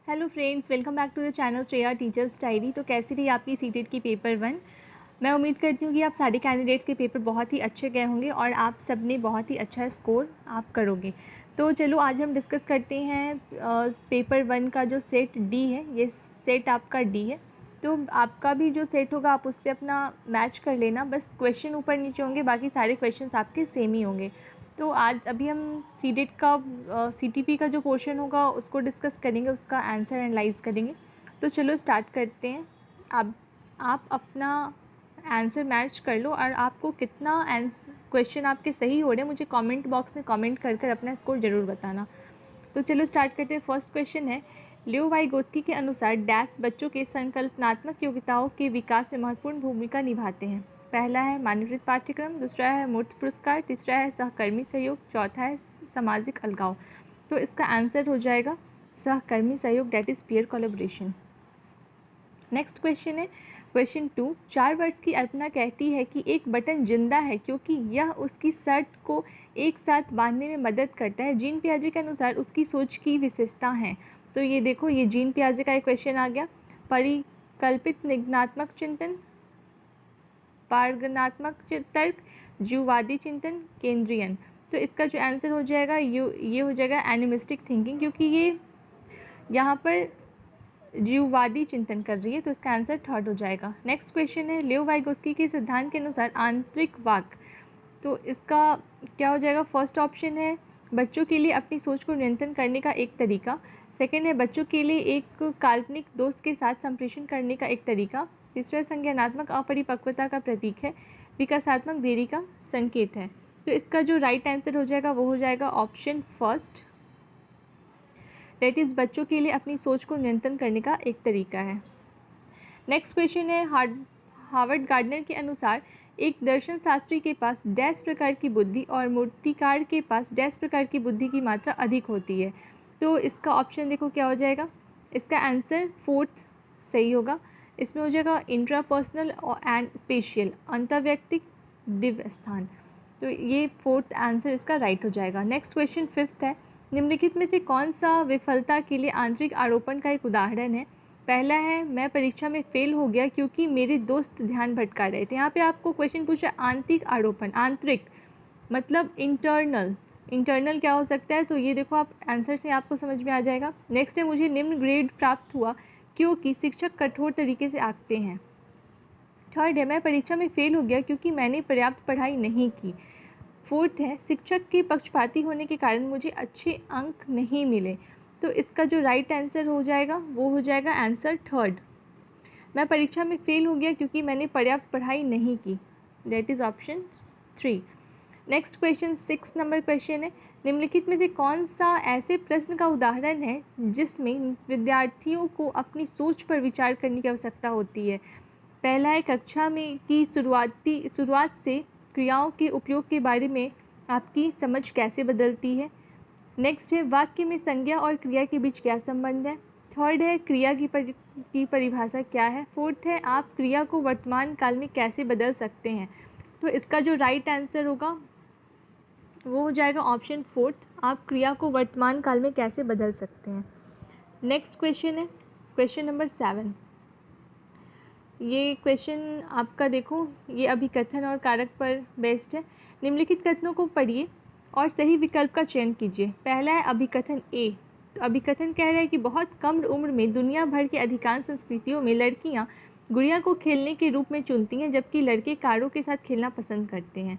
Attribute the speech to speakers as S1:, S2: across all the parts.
S1: Hello friends, welcome back to the channel Shreya teacher's diary. तो कैसी रही आपकी सीटेट की पेपर 1। मैं उम्मीद करती हूँ कि आप सारे कैंडिडेट्स के पेपर बहुत ही अच्छे गए होंगे और आप सब ने बहुत ही अच्छा स्कोर आप करोगे। तो चलो आज हम डिस्कस करते हैं पेपर 1 का जो सेट डी है। ये सेट आपका डी है, तो आपका भी जो सेट होगा आप उससे अपना मैच कर लेना। बस क्वेश्चन ऊपर नीचे होंगे, बाकी सारे क्वेश्चंस आपके सेम ही होंगे। तो आज अभी हम सीटेट का सीटीपी का जो पोर्शन होगा उसको डिस्कस करेंगे, उसका आंसर एनालाइज करेंगे। तो चलो स्टार्ट करते हैं। आप अपना आंसर मैच कर लो और आपको कितना क्वेश्चन आपके सही हो रहे हैं मुझे कमेंट बॉक्स में कमेंट कर कर अपना स्कोर ज़रूर बताना। तो चलो स्टार्ट करते हैं। फर्स्ट क्वेश्चन है, लियो वाइगोत्स्की के अनुसार डैश बच्चों के संकल्पनात्मक योग्यताओं के विकास में महत्वपूर्ण भूमिका निभाते हैं। पहला है मानवृत्त पाठ्यक्रम, दूसरा है मूर्त पुरस्कार, तीसरा है सहकर्मी सहयोग, चौथा है सामाजिक अलगाव। तो इसका आंसर हो जाएगा सहकर्मी सहयोग, that is peer collaboration. Next question है क्वेश्चन 2, 4 वर्ष की अर्पणा कहती है कि एक बटन जिंदा है क्योंकि यह उसकी शर्ट को एक साथ बांधने में मदद करता है। जीन पियाजे के अनुसार उसकी सोच की विशेषता है। तो ये देखो, ये जीन पियाजे का एक क्वेश्चन आ गया। परिकल्पित निगमनात्मक चिंतन, पारगनात्मक तर्क, जीववादी चिंतन, केंद्रीयन। तो इसका जो आंसर हो जाएगा ये हो जाएगा एनिमिस्टिक थिंकिंग, क्योंकि ये यहाँ पर जीववादी चिंतन कर रही है। तो इसका आंसर थर्ड हो जाएगा। नेक्स्ट क्वेश्चन है, लियो वाइगोत्स्की के सिद्धांत के अनुसार आंतरिक वाक। तो इसका क्या हो जाएगा? फर्स्ट ऑप्शन है बच्चों के लिए अपनी सोच को नियंत्रण करने का एक तरीका। सेकंड है बच्चों के लिए एक काल्पनिक दोस्त के साथ संप्रेषण करने का एक तरीका। तीसरा संज्ञानात्मक अपरिपक्वता का प्रतीक है। विकासात्मक देरी का संकेत है। तो इसका जो राइट आंसर हो जाएगा वो हो जाएगा ऑप्शन फर्स्ट, डेट इज़ बच्चों के लिए अपनी सोच को नियंत्रण करने का एक तरीका है। नेक्स्ट क्वेश्चन है, हार्वर्ड गार्डनर के अनुसार एक दर्शन शास्त्री के पास डैश प्रकार की बुद्धि और मूर्तिकार के पास डैश प्रकार की बुद्धि की मात्रा अधिक होती है। तो इसका ऑप्शन देखो क्या हो जाएगा। इसका आंसर फोर्थ सही होगा। इसमें हो जाएगा इंट्रापर्सनल एंड स्पेशियल, अंतर्व्यक्तिक, दिव्य स्थान। तो ये फोर्थ आंसर इसका राइट हो जाएगा। नेक्स्ट क्वेश्चन फिफ्थ है, निम्नलिखित में से कौन सा विफलता के लिए आंतरिक आरोपण का एक उदाहरण है। पहला है मैं परीक्षा में फेल हो गया क्योंकि मेरे दोस्त ध्यान भटका रहे थे। यहाँ पे आपको क्वेश्चन पूछा आंतरिक आरोपण, आंतरिक मतलब इंटरनल, इंटरनल क्या हो सकता है। तो ये देखो आप आंसर से आपको समझ में आ जाएगा। नेक्स्ट है मुझे निम्न ग्रेड प्राप्त हुआ क्योंकि शिक्षक कठोर तरीके से आंकते हैं। थर्ड है मैं परीक्षा में फेल हो गया क्योंकि मैंने पर्याप्त पढ़ाई नहीं की। फोर्थ है शिक्षक के पक्षपाती होने के कारण मुझे अच्छे अंक नहीं मिले। तो इसका जो राइट आंसर हो जाएगा वो हो जाएगा आंसर थर्ड, मैं परीक्षा में फेल हो गया क्योंकि मैंने पर्याप्त पढ़ाई नहीं की, that is option 3। Next question 6 number question है, निम्नलिखित में से कौन सा ऐसे प्रश्न का उदाहरण है जिसमें विद्यार्थियों को अपनी सोच पर विचार करने की आवश्यकता होती है। पहला है कक्षा में की शुरुआत से क्रियाओं के उपयोग के बारे में आपकी समझ कैसे बदलती है। नेक्स्ट है वाक्य में संज्ञा और क्रिया के बीच क्या संबंध है। थर्ड है क्रिया की परिभाषा क्या है। फोर्थ है आप क्रिया को वर्तमान काल में कैसे बदल सकते हैं। तो इसका जो राइट आंसर होगा वो हो जाएगा ऑप्शन फोर्थ, आप क्रिया को वर्तमान काल में कैसे बदल सकते हैं। नेक्स्ट क्वेश्चन है क्वेश्चन नंबर 7। ये क्वेश्चन आपका देखो, ये अभिकथन और कारक पर बेस्ड है। निम्नलिखित कथनों को पढ़िए और सही विकल्प का चयन कीजिए। पहला है अभिकथन ए। तो अभिकथन कह रहा है कि बहुत कम उम्र में दुनिया भर की अधिकांश संस्कृतियों में लड़कियां गुड़िया को खेलने के रूप में चुनती हैं जबकि लड़के कारों के साथ खेलना पसंद करते हैं।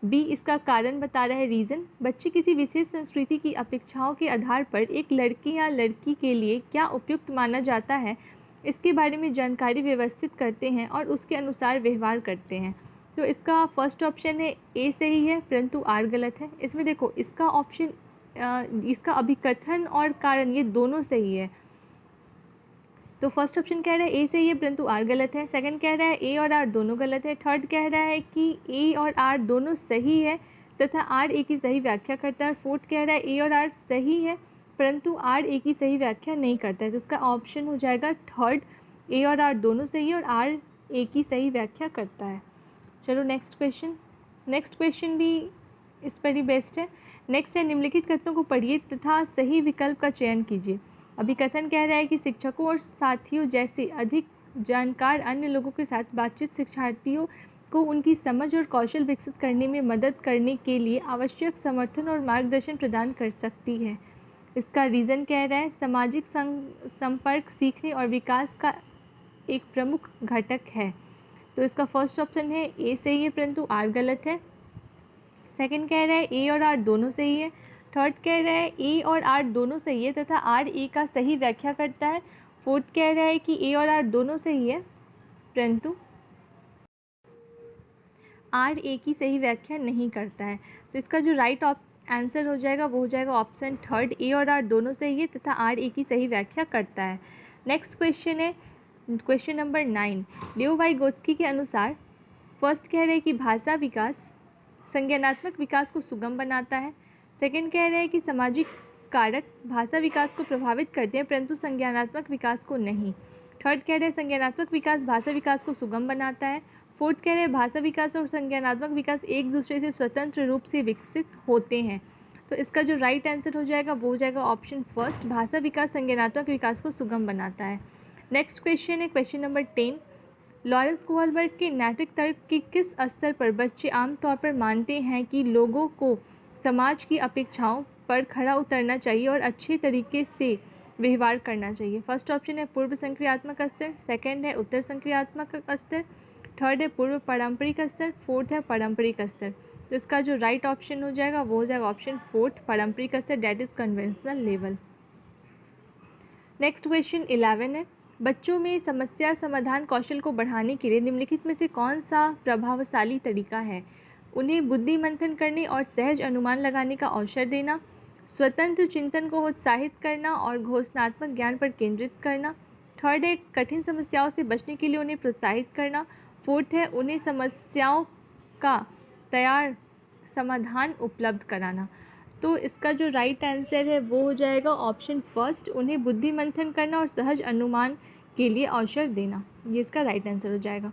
S1: बी इसका कारण बता रहा है रीज़न, बच्चे किसी विशेष संस्कृति की अपेक्षाओं के आधार पर एक लड़के या लड़की के लिए क्या उपयुक्त माना जाता है इसके बारे में जानकारी व्यवस्थित करते हैं और उसके अनुसार व्यवहार करते हैं। तो इसका फर्स्ट ऑप्शन है ए सही है परंतु आर गलत है। इसमें देखो इसका ऑप्शन इसका अभिकथन और कारण ये दोनों सही है। तो फर्स्ट ऑप्शन कह रहा है ए सही है परंतु आर गलत है। सेकंड कह रहा है ए और आर दोनों गलत है। थर्ड कह रहा है कि ए और आर दोनों सही है तथा आर ए की सही व्याख्या करता है। फोर्थ कह रहा है ए और आर सही है परंतु आर ए की सही व्याख्या नहीं करता है। तो उसका ऑप्शन हो जाएगा थर्ड, ए और आर दोनों सही है और आर ए की सही व्याख्या करता है। चलो नेक्स्ट क्वेश्चन भी इस पर ही बेस्ट है। नेक्स्ट है निम्नलिखित कथनों को पढ़िए तथा सही विकल्प का चयन कीजिए। अभिकथन कह रहा है कि शिक्षकों और साथियों जैसे अधिक जानकार अन्य लोगों के साथ बातचीत शिक्षार्थियों को उनकी समझ और कौशल विकसित करने में मदद करने के लिए आवश्यक समर्थन और मार्गदर्शन प्रदान कर सकती है। इसका रीज़न कह रहा है सामाजिक संपर्क सीखने और विकास का एक प्रमुख घटक है। तो इसका फर्स्ट ऑप्शन है ए सही है परंतु आर गलत है। सेकंड कह रहा है ए और आर दोनों सही है। थर्ड कह रहा है ए और आर दोनों सही है तथा आर ए का सही व्याख्या करता है। फोर्थ कह रहा है कि ए और आर दोनों सही है परंतु आर ए की सही व्याख्या नहीं करता है। तो इसका जो राइट आंसर हो जाएगा वो हो जाएगा ऑप्शन थर्ड, ए और आर दोनों सही है तथा आर ए की सही व्याख्या करता है। नेक्स्ट क्वेश्चन है क्वेश्चन नंबर 9। लियो वाइगोत्स्की के अनुसार फर्स्ट कह रहे हैं कि भाषा विकास संज्ञानात्मक विकास को सुगम बनाता है। सेकंड कह रहे हैं कि सामाजिक कारक भाषा विकास को प्रभावित करते हैं परंतु संज्ञानात्मक विकास को नहीं। थर्ड कह रहे हैं संज्ञानात्मक विकास भाषा विकास को सुगम बनाता है। फोर्थ कह रहे हैं भाषा विकास और संज्ञानात्मक विकास एक दूसरे से स्वतंत्र रूप से विकसित होते हैं। तो इसका जो राइट आंसर हो जाएगा वो हो जाएगा ऑप्शन फर्स्ट, भाषा विकास संज्ञानात्मक विकास को सुगम बनाता है। नेक्स्ट क्वेश्चन है क्वेश्चन नंबर 10। लॉरेंस कोहलबर्ग के नैतिक तर्क के किस स्तर पर बच्चे आमतौर पर मानते हैं कि लोगों को समाज की अपेक्षाओं पर खरा उतरना चाहिए और अच्छे तरीके से व्यवहार करना चाहिए? फर्स्ट ऑप्शन है पूर्व संक्रियात्मक स्तर, सेकंड है उत्तर संक्रियात्मक स्तर, थर्ड है पूर्व पारंपरिक स्तर, फोर्थ है पारंपरिक स्तर। तो इसका जो राइट ऑप्शन हो जाएगा वो हो जाएगा ऑप्शन फोर्थ, पारंपरिक स्तर, that is conventional level. Next question 11 है बच्चों में समस्या समाधान कौशल को बढ़ाने के लिए निम्नलिखित में से कौन सा प्रभावशाली तरीका है? उन्हें बुद्धि मंथन करने और सहज अनुमान लगाने का अवसर देना, स्वतंत्र चिंतन को उत्साहित करना और घोषणात्मक ज्ञान पर केंद्रित करना। थर्ड है कठिन समस्याओं से बचने के लिए उन्हें प्रोत्साहित करना। फोर्थ है उन्हें समस्याओं का तैयार समाधान उपलब्ध कराना। तो इसका जो राइट आंसर है वो हो जाएगा ऑप्शन फर्स्ट, उन्हें बुद्धि मंथन करना और सहज अनुमान के लिए अवसर देना। ये इसका राइट आंसर हो जाएगा।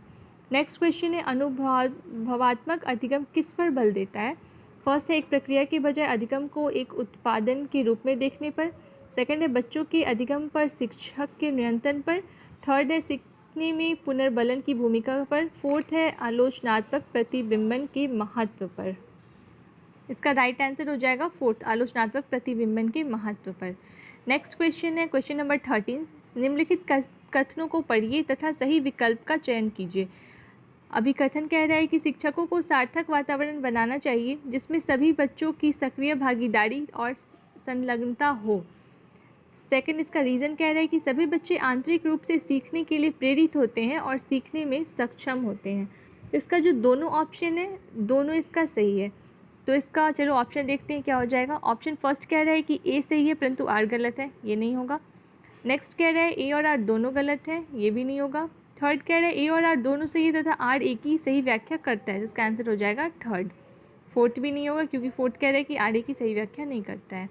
S1: नेक्स्ट क्वेश्चन है अनुभवात्मक अधिगम किस पर बल देता है? फर्स्ट है एक प्रक्रिया के बजाय अधिगम को एक उत्पादन के रूप में देखने पर। सेकंड है बच्चों के अधिगम पर शिक्षक के नियंत्रण पर। थर्ड है सीखने में पुनर्बलन की भूमिका पर। फोर्थ है आलोचनात्मक प्रतिबिंबन के महत्व पर। इसका राइट आंसर हो जाएगा फोर्थ, आलोचनात्मक प्रतिबिंबन के महत्व पर। नेक्स्ट क्वेश्चन है क्वेश्चन नंबर 13। निम्नलिखित कथनों को पढ़िए तथा सही विकल्प का चयन कीजिए। अभिकथन कह रहा है कि शिक्षकों को सार्थक वातावरण बनाना चाहिए जिसमें सभी बच्चों की सक्रिय भागीदारी और संलग्नता हो। सेकंड इसका रीज़न कह रहा है कि सभी बच्चे आंतरिक रूप से सीखने के लिए प्रेरित होते हैं और सीखने में सक्षम होते हैं। इसका जो दोनों ऑप्शन है दोनों इसका सही है। तो इसका चलो ऑप्शन देखते हैं क्या हो जाएगा। ऑप्शन फर्स्ट कह रहा है कि ए सही है परंतु आर गलत है, ये नहीं होगा। नेक्स्ट कह रहा है ए और आर दोनों गलत है, ये भी नहीं होगा। थर्ड कह रहा है ए और आर दोनों सही है तथा आर ए की सही व्याख्या करता है, तो इसका आंसर हो जाएगा थर्ड। फोर्थ भी नहीं होगा क्योंकि फोर्थ कह रहा है कि आर ए की सही व्याख्या नहीं करता है।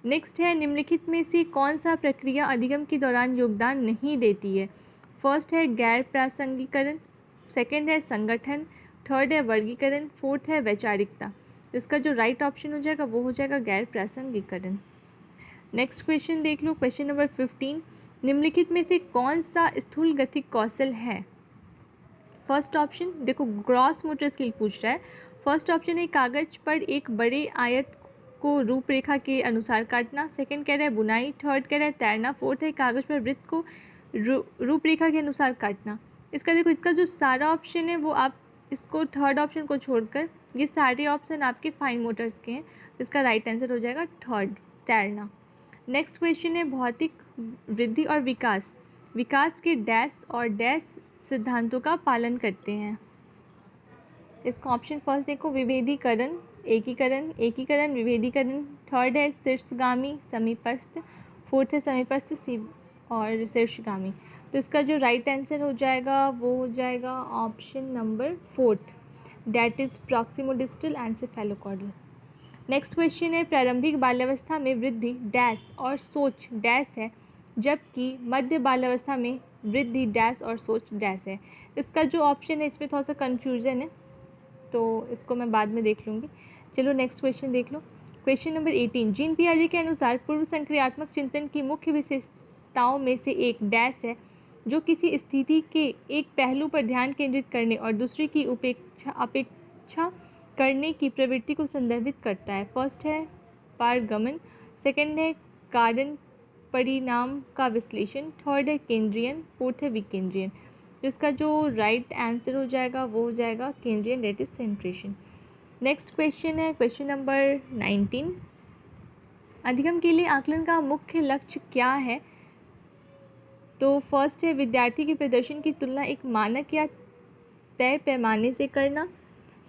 S1: नेक्स्ट है निम्नलिखित में से कौन सा प्रक्रिया अधिगम के दौरान योगदान नहीं देती है? फर्स्ट है गैर प्रासंगिकरण, सेकेंड है संगठन, थर्ड है वर्गीकरण, फोर्थ है वैचारिकता। इसका जो राइट ऑप्शन हो जाएगा वो हो जाएगा गैर प्रासंगिकरण। नेक्स्ट क्वेश्चन देख लो क्वेश्चन नंबर 15। निम्नलिखित में से कौन सा स्थूल गतिक कौशल है? फर्स्ट ऑप्शन देखो ग्रॉस मोटर स्किल पूछ रहा है। फर्स्ट ऑप्शन है कागज पर एक बड़े आयत को रूपरेखा के अनुसार काटना। सेकंड कह रहा है बुनाई। थर्ड कह रहा है तैरना। फोर्थ है कागज पर वृत्त को रूपरेखा के अनुसार काटना। इसका देखो इसका जो सारा ऑप्शन है वो आप इसको थर्ड ऑप्शन को छोड़कर ये सारे ऑप्शन आपके फाइन मोटर्स के हैं। इसका राइट आंसर हो जाएगा थर्ड, तैरना। नेक्स्ट क्वेश्चन है भौतिक वृद्धि और विकास विकास के डैश और डैश सिद्धांतों का पालन करते हैं। इसका ऑप्शन फर्स्ट देखो विभेदीकरण, एकीकरण विभेदीकरण। थर्ड है शीर्षगामी समीपस्थ, फोर्थ है समीपस्थ और शीर्षगामी। तो इसका जो राइट आंसर हो जाएगा वो हो जाएगा option number fourth, that is proximodistal and cephalocaudal. Next question है प्रारंभिक बाल्यावस्था में वृद्धि डैश और सोच डैश है जबकि मध्य बाल्यावस्था में वृद्धि डैश और सोच डैश है। इसका जो ऑप्शन है इसमें थोड़ा सा कन्फ्यूज़न है तो इसको मैं बाद में देख लूँगी। चलो नेक्स्ट क्वेश्चन देख लो। क्वेश्चन नंबर 18, जीन पियाजे के अनुसार पूर्व संक्रियात्मक चिंतन की मुख्य विशेषताओं में से एक डैश है जो किसी स्थिति के एक पहलू पर ध्यान केंद्रित करने और दूसरे की अपेक्षा करने की प्रवृत्ति को संदर्भित करता है। फर्स्ट है पारगमन, सेकंड है कारण परिणाम का विश्लेषण, थर्ड है केंद्रीयन, फोर्थ है विकेंद्रीयन। जिसका जो राइट आंसर हो जाएगा वो हो जाएगा केंद्रीयन, that is centration. Next question है क्वेश्चन नंबर 19, अधिगम के लिए आकलन का मुख्य लक्ष्य क्या है? तो फर्स्ट है विद्यार्थी के प्रदर्शन की तुलना एक मानक या तय पैमाने से करना,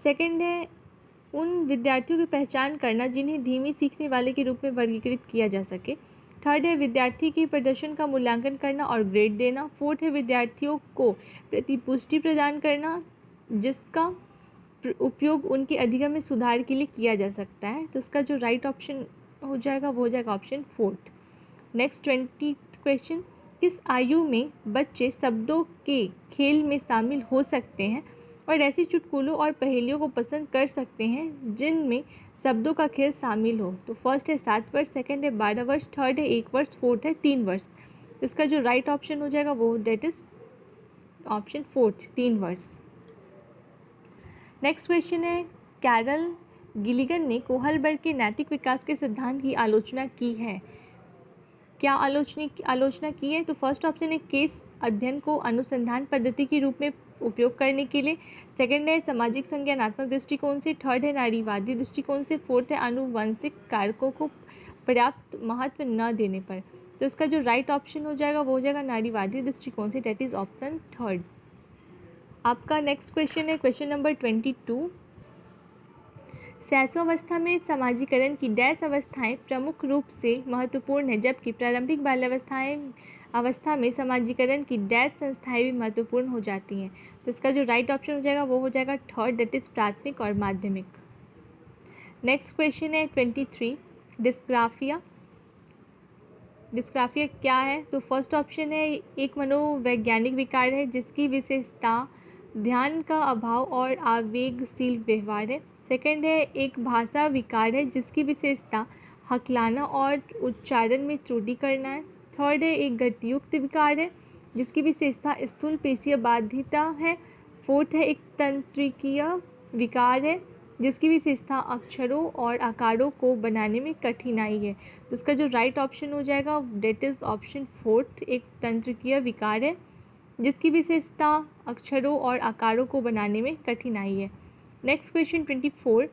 S1: सेकंड है उन विद्यार्थियों की पहचान करना जिन्हें धीमी सीखने वाले के रूप में वर्गीकृत किया जा सके, थर्ड है विद्यार्थी के प्रदर्शन का मूल्यांकन करना और ग्रेड देना, फोर्थ है विद्यार्थियों को प्रतिपुष्टि प्रदान करना जिसका उपयोग उनके अधिगम में सुधार के लिए किया जा सकता है। तो इसका जो राइट ऑप्शन हो जाएगा वो हो जाएगा ऑप्शन फोर्थ। नेक्स्ट 20 क्वेश्चन, किस आयु में बच्चे शब्दों के खेल में शामिल हो सकते हैं और ऐसी चुटकुलों और पहेलियों को पसंद कर सकते हैं जिनमें शब्दों का खेल शामिल हो? तो फर्स्ट है 7 वर्ष, सेकंड है 12 वर्ष, थर्ड है 1 वर्ष, फोर्थ है 3 वर्ष। इसका जो राइट ऑप्शन हो जाएगा वो डेट इज ऑप्शन फोर्थ, 3 वर्ष। नेक्स्ट क्वेश्चन है, कैरल गिलिगन ने कोहलबर्ग के नैतिक विकास के सिद्धांत की आलोचना की है। क्या आलोचना की है? तो फर्स्ट ऑप्शन है केस अध्ययन को अनुसंधान पद्धति के रूप में उपयोग करने के लिए, सेकंड है सामाजिक संज्ञानात्मक दृष्टिकोण से, थर्ड है नारीवादी दृष्टिकोण से, फोर्थ है आनुवंशिक कारकों को पर्याप्त महत्व न देने पर। तो इसका जो राइट ऑप्शन हो जाएगा वो हो जाएगा नारीवादी दृष्टिकोण से, डेट इज ऑप्शन थर्ड। आपका नेक्स्ट क्वेश्चन है क्वेश्चन नंबर 22, शैशवावस्था में समाजीकरण की डैश अवस्थाएं प्रमुख रूप से महत्वपूर्ण है जबकि प्रारंभिक बाल्यावस्था में समाजीकरण की डैश संस्थाएं भी महत्वपूर्ण हो जाती हैं। तो इसका जो राइट ऑप्शन हो जाएगा वो हो जाएगा थर्ड, दैट इज प्राथमिक और माध्यमिक। नेक्स्ट क्वेश्चन है 23, डिस्ग्राफिया क्या है? तो फर्स्ट ऑप्शन है एक मनोवैज्ञानिक विकार है जिसकी विशेषता ध्यान का अभाव और आवेगशील व्यवहार है, सेकंड है एक भाषा विकार है जिसकी विशेषता हकलाना और उच्चारण में त्रुटि करना है, थर्ड है एक गतियुक्त विकार है जिसकी विशेषता स्थूल पेशीय बाधिता है, फोर्थ है एक तंत्रिकीय विकार है जिसकी विशेषता अक्षरों और आकारों को बनाने में कठिनाई है। तो इसका जो राइट ऑप्शन हो जाएगा डेट इज ऑप्शन फोर्थ, एक तंत्रिकीय विकार है जिसकी विशेषता अक्षरों और आकारों को बनाने में कठिनाई है। नेक्स्ट क्वेश्चन 24,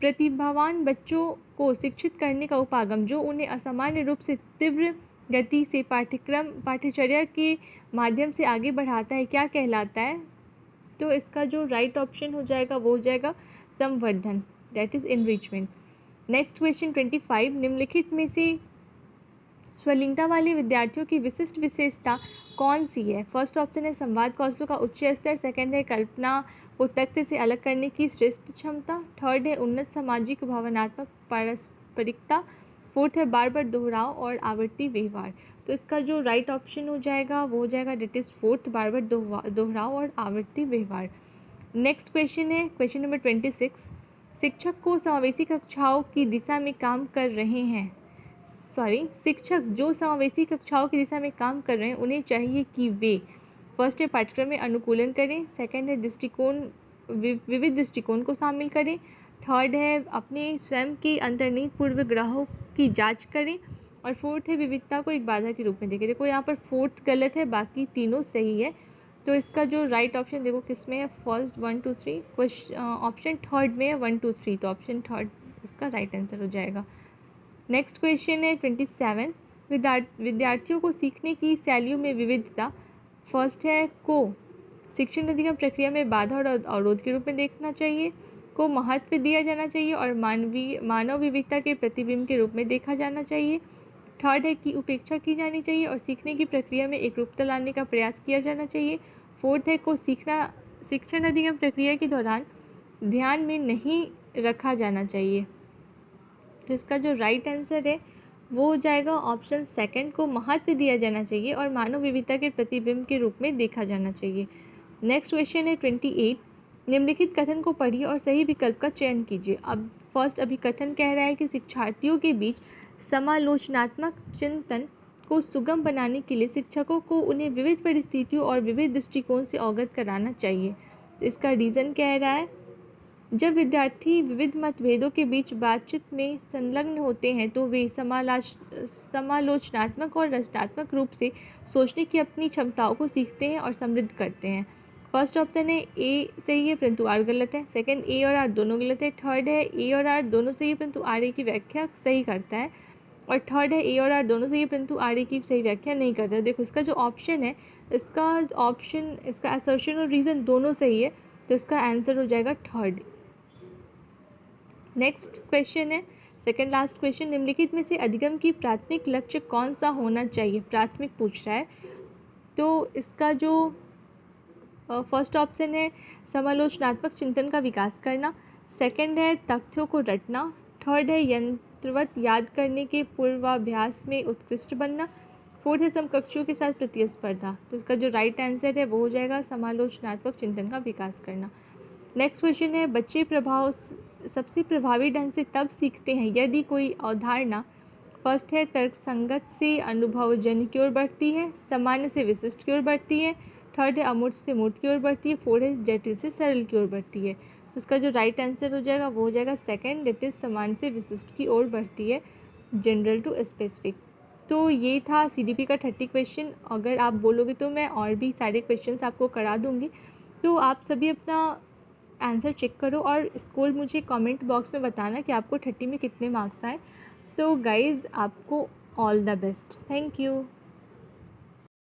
S1: प्रतिभावान बच्चों को शिक्षित करने का उपागम जो उन्हें असामान्य रूप से तीव्र गति से पाठ्यचर्या के माध्यम से आगे बढ़ाता है क्या कहलाता है? तो इसका जो राइट ऑप्शन हो जाएगा वो हो जाएगा संवर्धन, that is enrichment. Next question 25, निम्नलिखित में से स्वलिंगता वाले विद्यार्थियों की विशिष्ट विशेषता कौन सी है? फर्स्ट ऑप्शन है संवाद कौशलों का उच्च स्तर, सेकंड है कल्पना को तथ्य से अलग करने की श्रेष्ठ क्षमता, थर्ड है उन्नत सामाजिक भावनात्मक पारस्परिकता, फोर्थ है बार बार दोहराव और आवर्ती व्यवहार। तो इसका जो राइट ऑप्शन हो जाएगा वो हो जाएगा डेट इज फोर्थ, बार बार दोहराव और आवर्ती व्यवहार। नेक्स्ट क्वेश्चन है क्वेश्चन नंबर 26, शिक्षक जो समावेशी कक्षाओं की दिशा में काम कर रहे हैं उन्हें चाहिए कि वे फर्स्ट है पाठ्यक्रम में अनुकूलन करें, सेकंड है विविध दृष्टिकोण को शामिल करें, थर्ड है अपने स्वयं के अंतर्निहित पूर्वग्रहों की जांच करें और फोर्थ है विविधता को एक बाधा के रूप में देखें। देखो यहाँ पर फोर्थ गलत है, बाकी तीनों सही है। तो इसका जो राइट ऑप्शन देखो किस में है, फर्स्ट 1 2 3, ऑप्शन थर्ड में है 1 2 3, तो ऑप्शन थर्ड इसका राइट आंसर हो जाएगा। नेक्स्ट क्वेश्चन है 27, विद्यार्थियों को सीखने की शैलियों में विविधता फर्स्ट है को शिक्षण अधिगम प्रक्रिया में बाधा और अवरोध के रूप में देखना चाहिए, को महत्व दिया जाना चाहिए और मानव विविधता के प्रतिबिंब के रूप में देखा जाना चाहिए, थर्ड है कि उपेक्षा की जानी चाहिए और सीखने की प्रक्रिया में एकरूपता लाने का प्रयास किया जाना चाहिए, फोर्थ है को शिक्षण अधिगम प्रक्रिया के दौरान ध्यान में नहीं रखा जाना चाहिए। तो इसका जो राइट आंसर है वो हो जाएगा ऑप्शन सेकंड, को महत्व दिया जाना चाहिए और मानव विविधता के प्रतिबिंब के रूप में देखा जाना चाहिए। नेक्स्ट क्वेश्चन है 28, निम्नलिखित कथन को पढ़िए और सही विकल्प का चयन कीजिए। अब फर्स्ट अभी कथन कह रहा है कि शिक्षार्थियों के बीच समालोचनात्मक चिंतन को सुगम बनाने के लिए शिक्षकों को उन्हें विविध परिस्थितियों और विविध दृष्टिकोण से अवगत कराना चाहिए। तो इसका रीज़न कह रहा है, जब विद्यार्थी विविध मतभेदों के बीच बातचीत में संलग्न होते हैं तो वे समालोचनात्मक और रचनात्मक रूप से सोचने की अपनी क्षमताओं को सीखते हैं और समृद्ध करते हैं। फर्स्ट ऑप्शन है ए सही है परंतु आर गलत है। सेकंड, ए और आर दोनों गलत है। थर्ड है ए और आर दोनों सही है परंतु आर ए की व्याख्या सही करता है। और थर्ड है ए और आर दोनों सही है परंतु आर ए की सही व्याख्या नहीं करता है। देखो इसका जो ऑप्शन है, इसका असर्शन और रीज़न दोनों सही है, तो इसका आंसर हो जाएगा थर्ड। नेक्स्ट क्वेश्चन है, सेकंड लास्ट क्वेश्चन, निम्नलिखित में से अधिगम की प्राथमिक लक्ष्य कौन सा होना चाहिए? प्राथमिक पूछ रहा है। तो इसका जो फर्स्ट ऑप्शन है समालोचनात्मक चिंतन का विकास करना। सेकंड है तथ्यों को रटना। थर्ड है यंत्रवत याद करने के पूर्वाभ्यास में उत्कृष्ट बनना। फोर्थ है समकक्षों के साथ प्रतिस्पर्धा। तो इसका जो राइट आंसर है वो हो जाएगा समालोचनात्मक चिंतन का विकास करना। नेक्स्ट क्वेश्चन है, बच्चे सबसे प्रभावी ढंग से तब सीखते हैं यदि कोई अवधारणा फर्स्ट है तर्कसंगत से अनुभवजन्य की ओर बढ़ती है, सामान्य से विशिष्ट की ओर बढ़ती है। थर्ड है अमूर्त से मूर्त की ओर बढ़ती है। फोर्थ है जटिल से सरल की ओर बढ़ती है। उसका जो राइट आंसर हो जाएगा वो हो जाएगा सेकंड, दैट इज सामान्य से विशिष्ट की ओर बढ़ती है, जनरल टू स्पेसिफिक। तो ये था सीडीपी का 30 क्वेश्चन। अगर आप बोलोगे तो मैं और भी सारे क्वेश्चंस आपको करा दूँगी। तो आप सभी अपना आंसर चेक करो और स्कोर मुझे कमेंट बॉक्स में बताना कि आपको 30 में कितने मार्क्स आए। तो गाइज़ आपको all the best. Thank you.